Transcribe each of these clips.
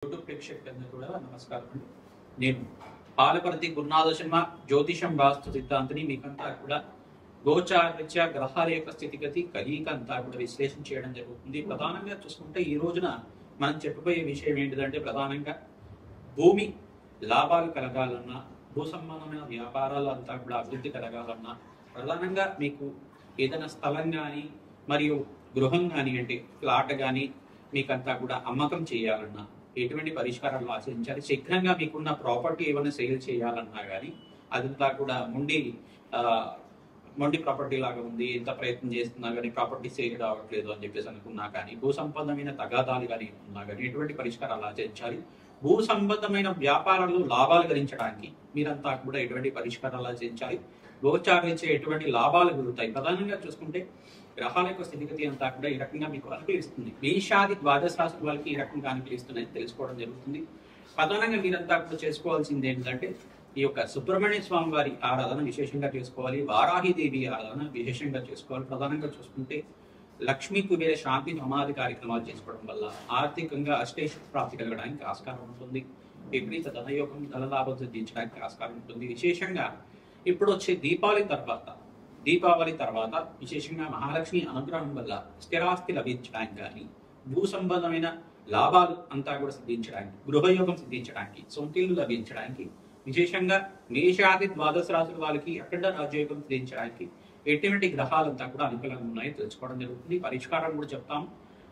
YouTube ప్రేక్షకులందరూ కూడా నమస్కారం అండి. నేను పాలపర్తి గురునాథ శర్మ జ్యోతిషం వాస్తు సిద్ధాంతిని మీకంతా కూడా గోచారరీత్యా గ్రహాల యొక్క స్థితిగతి కలియిక అంతా కూడా విశ్లేషణ చేయడం జరుగుతుంది. ప్రధానంగా చూసుకుంటే ఈ రోజున మనం చెప్పబోయే విషయం ఏంటిదంటే ప్రధానంగా భూమి లాభాలు కలగాలన్నా, భూ సంబంధమైన వ్యాపారాలు అంతా కూడా అభివృద్ధి కలగాలన్నా, ప్రధానంగా మీకు ఏదైనా స్థలం కానీ మరియు గృహం కానీ అంటే ఫ్లాట్ కానీ మీకంతా కూడా అమ్మకం చేయాలన్నా ఎటువంటి పరిష్కారాలు ఆచరించాలి. శీఘ్రంగా మీకున్న ప్రాపర్టీ ఏమైనా సేల్ చేయాలన్నా కానీ అదంతా కూడా మొండి ప్రాపర్టీ లాగా ఉంది, ఎంత ప్రయత్నం చేస్తున్నా కానీ ప్రాపర్టీ సేల్ రావట్లేదు అని చెప్పేసి అనుకున్నా కానీ, భూ సంబంధమైన తగాదాలు కానీ ఉన్నా కానీ ఎటువంటి పరిష్కారాలు ఆచరించాలి. భూ సంబంధమైన వ్యాపారాలు లాభాలు గడించడానికి మీరంతా కూడా ఎటువంటి పరిష్కారాలు ఆచరించాలి. గోచారించే ఎటువంటి లాభాలు కలుగుతాయి. ప్రధానంగా చూసుకుంటే గ్రహాల యొక్క స్థితిగతి అంతా కూడా ఈ రకంగా మీకు అనుకూలిస్తుంది. మేషాది ద్వాదశ రాశుల వాళ్ళకి ఈ రకంగా అనుకూలిస్తుందని తెలుసుకోవడం జరుగుతుంది. ప్రధానంగా మీరంతా కూడా చేసుకోవాల్సింది ఏంటంటే ఈ యొక్క సుబ్రహ్మణ్య స్వామి వారి ఆరాధన విశేషంగా చేసుకోవాలి. వారాహిదేవి ఆరాధన విశేషంగా చేసుకోవాలి. ప్రధానంగా చూసుకుంటే లక్ష్మీ కుబేర శాంతి సమాధి కార్యక్రమాలు చేసుకోవడం వల్ల ఆర్థికంగా అష్టైశ్వర్య ప్రాప్తి కలగడానికి ఆస్కారం ఉంటుంది. విపరీత ధనయోగం, ధనలాభం సిద్ధించడానికి ఆస్కారం ఉంటుంది. విశేషంగా ఇప్పుడు వచ్చే దీపావళి తర్వాత విశేషంగా మహాలక్ష్మి అనుగ్రహం వల్ల స్థిరాస్తి లభించడానికి కానీ, భూ సంబంధమైన లాభాలు అంతా కూడా సిద్ధించడానికి, గృహయోగం సిద్ధించడానికి, సొంతిల్లు లభించడానికి, విశేషంగా మేషాది ద్వాదశ రాశుల వాళ్ళకి అఖండ రాజయోగం సిద్ధించడానికి ఎటువంటి గ్రహాలంతా కూడా అనుకూలంగా ఉన్నాయో తెలుసుకోవడం జరుగుతుంది. పరిష్కారం కూడా చెప్తాము.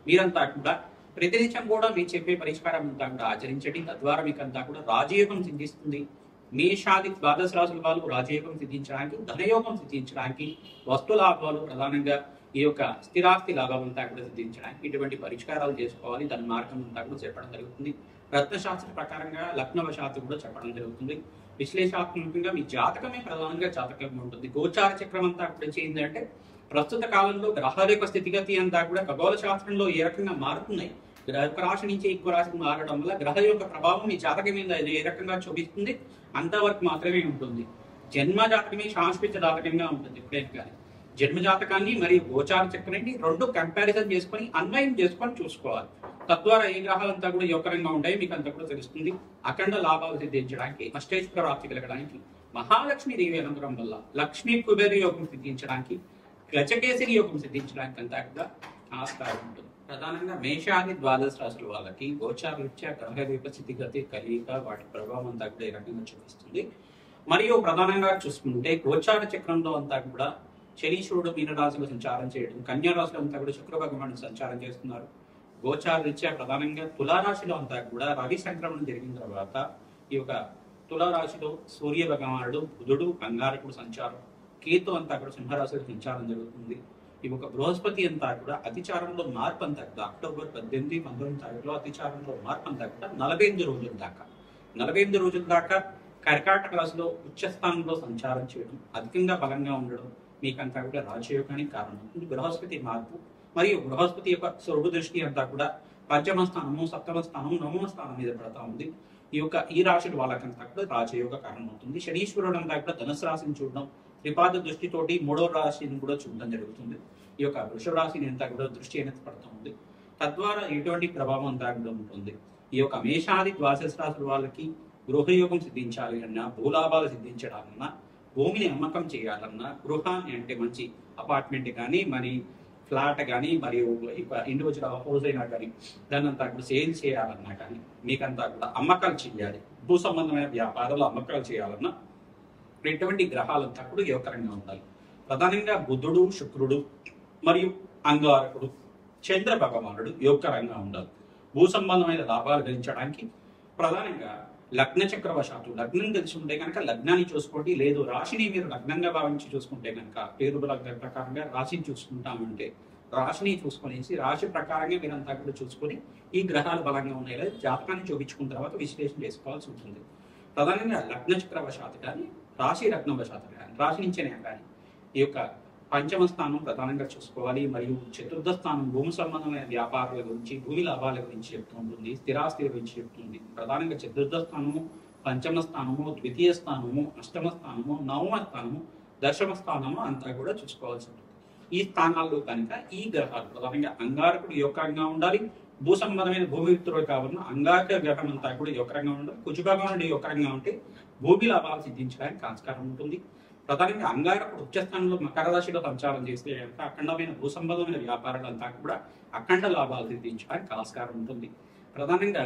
మీరంతా కూడా ప్రతినిత్యం కూడా మీరు చెప్పే పరిష్కారం అంతా కూడా ఆచరించండి. తద్వారా మీకు అంతా కూడా రాజయోగం సిద్ధిస్తుంది. మేషాది ద్వాదశ రాశుల వాళ్ళు రాజయోగం సిద్ధించడానికి, ధనయోగం సిద్ధించడానికి, వస్తు లాభాలు ప్రధానంగా ఈ యొక్క స్థిరాస్తి లాభం అంతా కూడా సిద్ధించడానికి ఇటువంటి పరిష్కారాలు చేసుకోవాలి. దాని మార్గం అంతా కూడా చెప్పడం జరుగుతుంది. రత్నశాస్త్ర ప్రకారంగా లగ్నవశాత్తు కూడా చెప్పడం జరుగుతుంది. విశ్లేషణాత్మకంగా మీ జాతకమే ప్రధానంగా జాతకంగా ఉంటుంది. గోచార చక్రం అంతా కూడా ఏంటంటే ప్రస్తుత కాలంలో గ్రహాల యొక్క స్థితిగతి అంతా కూడా ఖగోళ శాస్త్రంలో ఏ రకంగా మారుతున్నాయి, ఒక రాశి నుంచి ఇంకో రాశికి మారడం వల్ల గ్రహ యొక్క ప్రభావం మీ జాతకం మీద ఏ రకంగా చూపిస్తుంది అంతవరకు మాత్రమే ఉంటుంది. జన్మ జాతకమే శాశ్వత జాతకంగా ఉంటుంది. ఎప్పుడైనా కానీ జన్మ జాతకాన్ని మరియు గోచార చక్రాన్ని రెండు కంపారిజన్ చేసుకొని అన్వయం చేసుకొని చూసుకోవాలి. తద్వారా ఏ గ్రహాలంతా కూడా యోగకరంగా ఉంటాయి మీకు అంతా కూడా తెలుస్తుంది. అఖండ లాభాలు సిద్ధించడానికి, అష్టైశ్వర్య ప్రాప్తి కలగడానికి, మహాలక్ష్మి దేవి అనుగ్రహం వల్ల లక్ష్మీ కుబేర యోగం సిద్ధించడానికి, గజకేసరి యోగం సిద్ధించడానికి అంతా కూడా ఆస్కారం ఉంటుంది. ప్రధానంగా మేషాది ద్వాదశ రాశుల వాళ్ళకి గోచారరీత్యా గ్రహ యొక్క స్థితిగతి కలియిక వాటి ప్రభావం అంతా కూడా ఈ రకంగా చూపిస్తుంది. మరియు ప్రధానంగా చూసుకుంటే గోచార చక్రంలో అంతా కూడా శనీశ్వరుడు మీనరాశిలో సంచారం చేయడం, కన్యా రాశిలో అంతా కూడా శుక్ర భగవానుడు సంచారం చేస్తున్నారు. గోచారరీత్యా ప్రధానంగా తులారాశిలో అంతా కూడా రవి సంక్రమణం జరిగిన తర్వాత ఈ యొక్క తులారాశిలో సూర్య భగవానుడు, బుధుడు, అంగారకుడు సంచారం, కేతు అంతా కూడా సింహరాశిలో సంచారం జరుగుతుంది. ఈ ఒక బృహస్పతి అంతా కూడా అతిచారంలో మార్పు అంతా కూడా అక్టోబర్ 18, 19 తారీఖులో అతిచారంలో మార్పు అంతా కూడా 48 రోజుల దాకా కర్కాటక రాశిలో ఉచ్చస్థానంలో సంచారం చేయడం, అధికంగా బలంగా ఉండడం మీకంతా కూడా రాజయోగానికి కారణం. బృహస్పతి మార్పు మరియు బృహస్పతి యొక్క స్వరూప దృష్టి అంతా కూడా పంచమ స్థానము, సప్తమ స్థానము, నవమ స్థానం మీద పడతా ఉంది. ఈ రాశి వాళ్ళకంతా కూడా రాజయోగ కారణం అవుతుంది. శనీశ్వరుడు అంతా కూడా ధనుసు రాశిని చూడడం, త్రిపాద దృష్టితోటి మూడో రాశిని కూడా చూడడం జరుగుతుంది. ఈ యొక్క వృషభ రాశిని అంతా కూడా దృష్టి అనేది పడుతూ ఉంది. తద్వారా ఎటువంటి ప్రభావం అంతా కూడా ఉంటుంది. ఈ యొక్క మేషాది ద్వాదశ రాశుల వాళ్ళకి గృహయోగం సిద్ధించాలి అన్నా, భూలాభాలు సిద్ధించడాలన్నా, భూమిని అమ్మకం చేయాలన్నా, గృహాన్ని అంటే మంచి అపార్ట్మెంట్ కానీ మరి ఫ్లాట్ కానీ మరియు ఇండివిజువల్ హౌస్ అయినా కానీ దాన్ని అంతా కూడా సేల్ చేయాలన్నా కానీ మీకంతా కూడా అమ్మకాలు చేయాలి. భూ సంబంధమైన వ్యాపారాలు అమ్మకాలు చేయాలన్నా ఎటువంటి గ్రహాలంతా కూడా యోగకరంగా ఉండాలి. ప్రధానంగా బుధుడు, శుక్రుడు మరియు అంగారకుడు, చంద్ర భగవానుడు యోగకరంగా ఉండాలి. భూ సంబంధమైన లాభాలు గెలించడానికి ప్రధానంగా లగ్న చక్రవశాత్తు లగ్నం తెలిసి ఉంటే కనుక లగ్నాన్ని చూసుకోండి. లేదు రాశిని మీరు లగ్నంగా భావించి చూసుకుంటే కనుక పేరు లగ్న ప్రకారంగా రాశిని చూసుకుంటామంటే రాశిని చూసుకొనేసి రాశి ప్రకారంగా మీరంతా కూడా చూసుకొని ఈ గ్రహాలు బలంగా ఉన్నాయి లేదా జాతకాన్ని చూపించుకున్న తర్వాత విశ్లేషణ చేసుకోవాల్సి ఉంటుంది. ప్రధానంగా లగ్న చక్రవశాత్తు కానీ రాశి లగ్నవశాత్తు కానీ రాశి నుంచేనే కానీ ఈ యొక్క పంచమ స్థానం ప్రధానంగా చూసుకోవాలి. మరియు చతుర్థ స్థానం భూమి సంబంధమైన వ్యాపారాల గురించి, భూమి లాభాల గురించి చెప్తూ ఉంటుంది, స్థిరాస్తి గురించి చెప్తుంది. ప్రధానంగా చతుర్థ స్థానము, పంచమ స్థానము, ద్వితీయ స్థానము, అష్టమ స్థానము, నవమ స్థానము, దశమ స్థానము అంతా కూడా చూసుకోవాల్సి ఉంటుంది. ఈ స్థానాల్లో కనుక ఈ గ్రహాలు ప్రధానంగా అంగారకుడు యోగంగా ఉండాలి, భూ సంబంధమైన భూమిత్రుడు కావున అంగారక గ్రహం అంతా కూడా యోగకరంగా ఉండదు. కుజభాగం నుండి యోగకరంగా ఉంటే భూమి లాభాలు సిద్ధించడానికి ఆస్కారం ఉంటుంది. ప్రధానంగా అంగారకుడు ఉచ్చస్థానంలో మకర రాశిలో సంచారం చేస్తే కనుక అఖండమైన భూ సంబంధమైన వ్యాపారాలంతా కూడా అఖండ లాభాలు సిద్ధించడానికి ఆస్కారం ఉంటుంది. ప్రధానంగా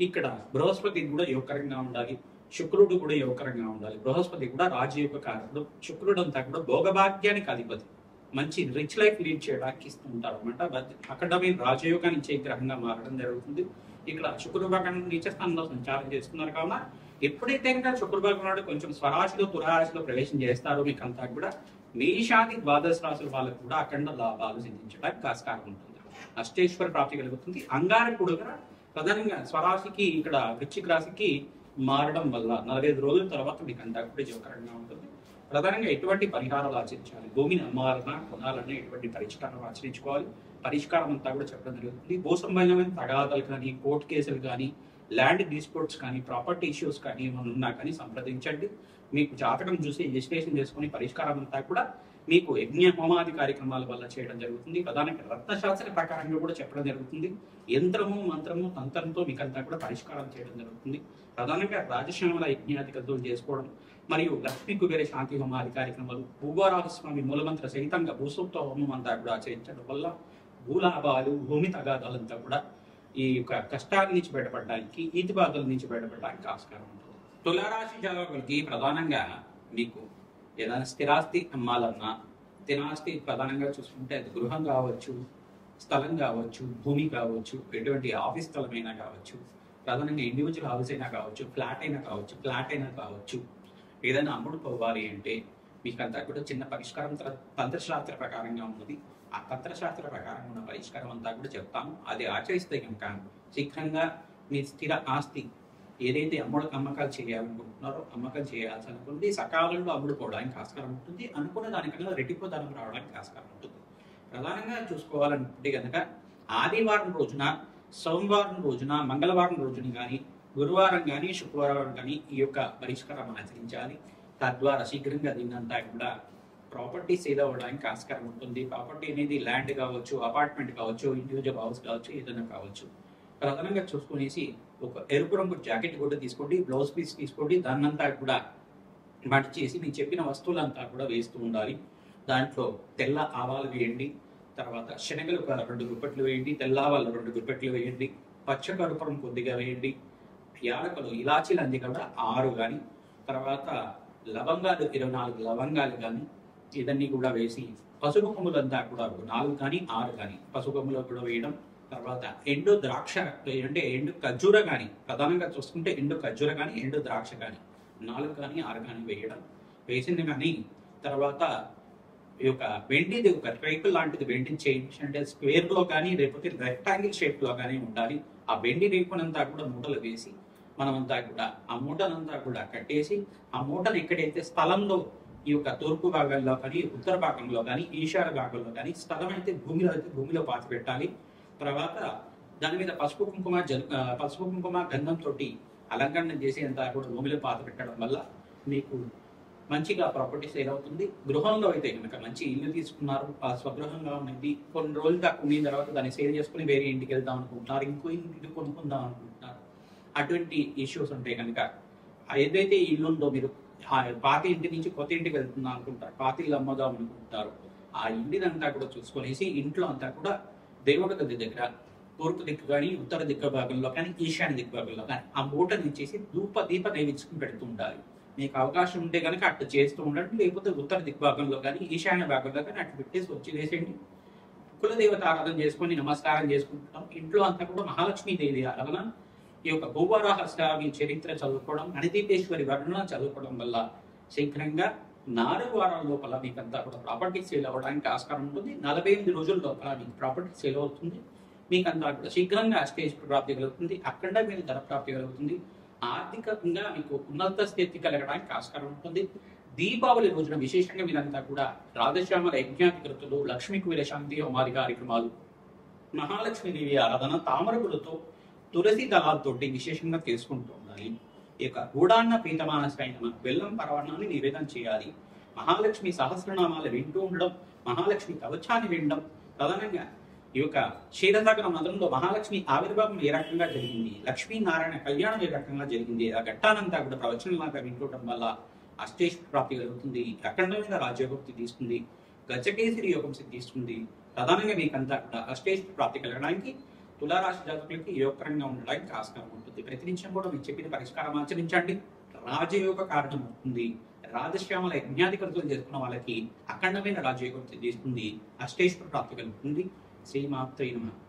ఇక్కడ బృహస్పతి కూడా యోగకరంగా ఉండాలి, శుక్రుడు కూడా యోగకరంగా ఉండాలి. బృహస్పతి కూడా రాజయోగ కారకుడు, శుక్రుడు అంతా కూడా భోగభాగ్యానికి అధిపతి, మంచి రిచ్ లైఫ్ లీడ్ చేయడానికి ఇస్తూ ఉంటారు అనమాట. అఖండమైన రాజయోగాన్ని ఇచ్చే గ్రహంగా మారడం జరుగుతుంది. ఇక్కడ శుక్రభాగం నీచ స్థానంలో సంచారం చేస్తున్నారు కావున ఎప్పుడైతే ఇంకా శుక్రభాగం నాడు కొంచెం స్వరాశిలో తురాశిలో ప్రవేశం చేస్తారో మీకు అంతా కూడా మేషాది ద్వాదశ రాశుల వాళ్ళకు కూడా అఖండ లాభాలు సిద్ధించడానికి ఆస్కారం ఉంటుంది. అష్టేశ్వర ప్రాప్తి కలుగుతుంది. అంగారకుడు కూడా ప్రధానంగా స్వరాశికి ఇక్కడ వృశ్చిక రాశికి మారడం వల్ల 45 రోజుల తర్వాత మీకు అంతా కూడా జోకరంగా ఉంటుంది. ప్రధానంగా ఎటువంటి పరిహారాలు ఆచరించాలి, భూమిని అమ్మాలన్నా కొనాలన్నా ఎటువంటి పరిష్కారం ఆచరించుకోవాలి, పరిష్కారం అంతా కూడా చెప్పడం జరుగుతుంది. భూ సంబంధమైన తగాదాలు కానీ, కోర్టు కేసులు కానీ, ల్యాండ్ డిస్ప్యూట్స్ కానీ, ప్రాపర్టీ ఇష్యూస్ కానీ ఏమైనా ఉన్నా కానీ సంప్రదించండి. మీకు జాతకం చూసి విశ్లేషణ చేసుకుని పరిష్కారం అంతా కూడా మీకు యజ్ఞ హోమాది కార్యక్రమాల వల్ల చేయడం జరుగుతుంది. ప్రధానంగా రత్నశాస్త్ర ప్రకారంగా కూడా చెప్పడం జరుగుతుంది. యంత్రము మంత్రము తంత్రంతో మీకంతా కూడా పరిష్కారం చేయడం జరుగుతుంది. ప్రధానంగా రాజశ్యామల యజ్ఞాధికతో చేసుకోవడం మరియు లక్ష్మీ కుబేర శాంతి హోమాది కార్యక్రమాలు, భూగోరాహస్వామి మూలమంత్ర సహితంగా భూసూక్త హోమం అంతా కూడా ఆచరించడం వల్ల భూలాభాలు భూమి తగాదాలంతా కూడా ఈ యొక్క కష్టాల నుంచి బయటపడడానికి, ఈతి బాధల నుంచి బయటపడడానికి ఆస్కారం ఉంటుంది. తులారాశి జాతకులకి ప్రధానంగా మీకు ఏదైనా స్థిరాస్తి అమ్మాలన్నా, స్థిరాస్తి ప్రధానంగా చూసుకుంటే అది గృహం కావచ్చు, స్థలం కావచ్చు, భూమి కావచ్చు, ఎటువంటి ఆఫీస్ స్థలమైనా కావచ్చు, ప్రధానంగా ఇండివిజువల్ హౌస్ అయినా కావచ్చు, ఫ్లాట్ అయినా కావచ్చు, ఏదైనా అమ్ముడు పోవాలి అంటే మీకు అంతా కూడా చిన్న పరిష్కారం తంత్రశాస్త్ర ప్రకారంగా ఉన్నది. ఆ తంత్రశాస్త్ర ప్రకారం ఉన్న పరిష్కారం అంతా కూడా చెప్తాము. అది ఆచరిస్తే కనుక శీఘ్రంగా మీ స్థిర ఆస్తి ఏదైతే అమ్మకాలు చేయాలనుకుంటున్నారో, అమ్మకం చేయాల్సి అనుకుంది సకాలంలో అమ్ముడుకోవడానికి ఆస్కారం ఉంటుంది. అనుకున్న దానికన్నా రెట్టింపు ధనం రావడానికి ఆస్కారం ఉంటుంది. ప్రధానంగా చూసుకోవాలనుకుంటే కనుక ఆదివారం రోజున, సోమవారం రోజున, మంగళవారం రోజున కానీ, గురువారం కానీ, శుక్రవారం కానీ ఈ యొక్క పరిష్కారం ఆచరించాలి. తద్వారా శీఘ్రంగా దీన్నంతా కూడా ప్రాపర్టీ సేల్ అవ్వడానికి ఆస్కారం ఉంటుంది. ప్రాపర్టీ అనేది ల్యాండ్ కావచ్చు, అపార్ట్మెంట్ కావచ్చు, ఇండివిజువల్ హౌస్ కావచ్చు, ఏదైనా కావచ్చు. ప్రధానంగా చూసుకునేసి ఒక ఎరుపు రంగు జాకెట్ కూడా తీసుకోండి, బ్లౌజ్ పీస్ తీసుకోండి, దాన్నంతా కూడా మట్ చేసి నేను చెప్పిన వస్తువులంతా కూడా వేస్తూ ఉండాలి. దాంట్లో తెల్ల ఆవాలు వేయండి, తర్వాత శనగలు ఒక 2 గుప్పెట్లు వేయండి, తెల్ల ఆవాలు 2 గుప్పెట్లు వేయండి, పచ్చ కర్పూరం కొద్దిగా వేయండి, యాలకులు ఇలాచీలు అన్ని కూడా 6 కానీ, తర్వాత లవంగాలు 24 లవంగాలు కానీ ఇదన్నీ కూడా వేసి, పసుపు కొమ్ములంతా కూడా 4 కానీ 6 కానీ పసుపు కొమ్ములు కూడా వేయడం. తర్వాత ఎండు ద్రాక్ష అంటే ఎండు ఖర్జూర కానీ, ప్రధానంగా చూసుకుంటే ఎండు ఖర్జూర కానీ, ఎండు ద్రాక్ష కానీ 4 కానీ 6 కానీ వేయడం. వేసింది కానీ తర్వాత ఈ యొక్క వెండిది ఒక రేకుల్ లాంటిది వెండి చేయించి, అంటే స్క్వేర్ లో కానీ లేకపోతే రెక్టాంగిల్ షేప్ లో కానీ ఉండాలి. ఆ వెండి రేకునంతా కూడా మూటలు వేసి మనమంతా కూడా ఆ మూటనంతా కూడా కట్టేసి, ఆ మూటను ఎక్కడైతే స్థలంలో ఈ యొక్క తూర్పు భాగంలో కానీ, ఉత్తర భాగంలో కానీ, ఈశాన్య భాగంలో కానీ, స్థలం అయితే భూమిలో పాతి పెట్టాలి. తర్వాత దాని మీద పసుపు కుంకుమ గంధంతో అలంకరణ చేసి అంతా కూడా భూమిలో పాతి పెట్టడం వల్ల మీకు మంచిగా ప్రాపర్టీ సేల్ అవుతుంది. గృహంలో అయితే కనుక మంచి ఇల్లు తీసుకున్నారు, ఆ స్వగృహంగా ఉన్నది, కొన్ని రోజులు దాకా ఉన్న తర్వాత దాన్ని సేల్ చేసుకుని వేరే ఇంటికి వెళ్దాం అనుకుంటున్నారు, ఇంకో ఇల్లు కొనుక్కుందాం అనుకుంటున్నారు. అటువంటి ఇష్యూస్ ఉంటే కనుక ఏదైతే ఇల్లు ఉందో, మీరు పాత ఇంటి నుంచి కొత్త ఇంటికి వెళ్తుందాం అనుకుంటారు, పాత ఇల్లు అమ్మదాం అనుకుంటారు, ఆ ఇంటినంతా కూడా చూసుకొనేసి ఇంట్లో అంతా కూడా దేవుడి గది దగ్గర తూర్పు దిక్కు కానీ, ఉత్తర దిక్కు భాగంలో కానీ, ఈశాన్య దిక్కు భాగంలో కానీ ఆ మూటని ఇచ్చేసి దీప నైవేద్యం పెడుతూ ఉండాలి. మీకు అవకాశం ఉంటే కనుక అట్లా చేస్తూ ఉండండి, లేకపోతే ఉత్తర దిక్కు భాగంలో కానీ, ఈశాన్య భాగంలో కానీ అట్లా పెట్టేసి వచ్చి వేసేయండి. కులదేవత ఆరాధన చేసుకొని నమస్కారం చేసుకుంటాం. ఇంట్లో అంతా కూడా మహాలక్ష్మీదేవి ఆరాధన, ఈ యొక్క భూవరాహస్వామి చరిత్ర చదువుకోవడం, మణిదీపేశ్వరి వర్ణన చదువుకోవడం వల్ల శీఘ్రంగా 4 వారాల లోపల మీకంతా కూడా ప్రాపర్టీ సేల్ అవ్వడానికి ఆస్కారం ఉంటుంది. 48 రోజుల లోపల మీకు ప్రాపర్టీ సేల్ అవుతుంది. మీకంతా కూడా శీఘ్రంగా స్టేజ్ ప్రాప్తి కలుగుతుంది, అఖండమైన ధర ప్రాప్తి కలుగుతుంది. ఆర్థికంగా మీకు ఉన్నత స్థితి కలగడానికి ఆస్కారం ఉంటుంది. దీపావళి రోజున విశేషంగా మీరంతా కూడా రాధశ్యామల యజ్ఞాధికృతులు, లక్ష్మీ కుబేర శాంతి హోమాది కార్యక్రమాలు, మహాలక్ష్మీదేవి ఆరాధన, తామరకులతో తులసి దళాలతోటి విశేషంగా చేసుకుంటూ ఉండాలి. ఈ యొక్క గూడాన్న పీతమానసైన బెల్లం పరవాణాన్ని నివేదన చేయాలి. మహాలక్ష్మి సహస్రనామాలు వింటూ ఉండడం, మహాలక్ష్మి కవచాన్ని వినడం, ప్రధానంగా ఈ యొక్క క్షీరసాగర నదులలో మహాలక్ష్మి ఆవిర్భావం ఏ రకంగా జరిగింది, లక్ష్మీనారాయణ కళ్యాణం ఏ రకంగా జరిగింది, ఆ ఘట్టానంతా కూడా ప్రవచనలాగా వింటూడటం వల్ల అష్టేశ్వర ప్రాప్తి కలుగుతుంది, అఖండమైన రాజయోగం సిద్ధిస్తుంది, గజకేసరి యోగం సిద్ధిస్తుంది. ప్రధానంగా మీకంతా కూడా అష్టేశ్వర ప్రాప్తి కలగడానికి తులారాశి జాతకులకి యోగకరంగా ఉండడానికి ఆస్కారం ఉంటుంది. ప్రతి నిమిషం కూడా మీరు చెప్పిన పరిష్కారం ఆచరించండి, రాజయోగ కారణం అవుతుంది. రాజశ్యామల యజ్ఞాధికృతులు చేసుకున్న వాళ్ళకి అఖండమైన రాజయోగం సిద్ధిస్తుంది, అష్టేశ్వర ప్రాప్తి కలుగుతుంది. శ్రీమాత్రే నమః.